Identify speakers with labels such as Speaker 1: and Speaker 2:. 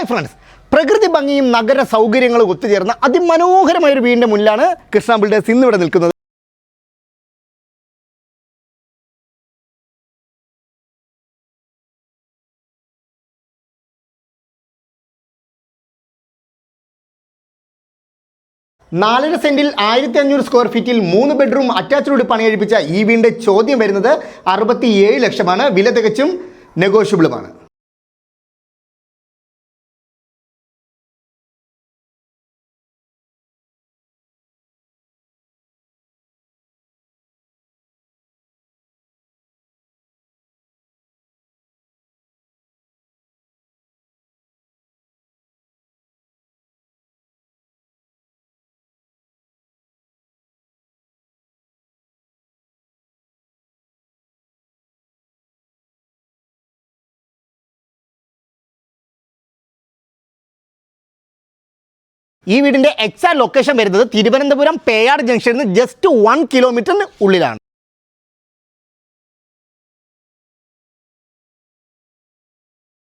Speaker 1: Hi friends, പ്രകൃതി ഭംഗിയും നഗര സൗകര്യങ്ങളും ഒത്തുചേർന്ന അതിമനോഹരമായ ഒരു വീടിൻ്റെ മുന്നിലാണ് കൃഷ്ണ ബിൽഡേഴ്സ് ഇന്നിവിടെ നിൽക്കുന്നത്. നാലര സെന്റിൽ 1500 സ്ക്വയർ ഫീറ്റിൽ 3 ബെഡ്റൂം അറ്റാച്ച്ഡ് പണിയെടുപ്പിച്ച ഈ വീടിന്റെ ചോദ്യം വരുന്നത് 67 ലക്ഷമാണ്. വില തികച്ചും നെഗോഷ്യബിളുമാണ്. ഈ വീടിന്റെ എക്സാക്ട് ലൊക്കേഷൻ വരുന്നത് തിരുവനന്തപുരം പേയാട് ജംഗ്ഷനിൽ നിന്ന് ജസ്റ്റ് 1 കിലോമീറ്ററിന് ഉള്ളിലാണ്.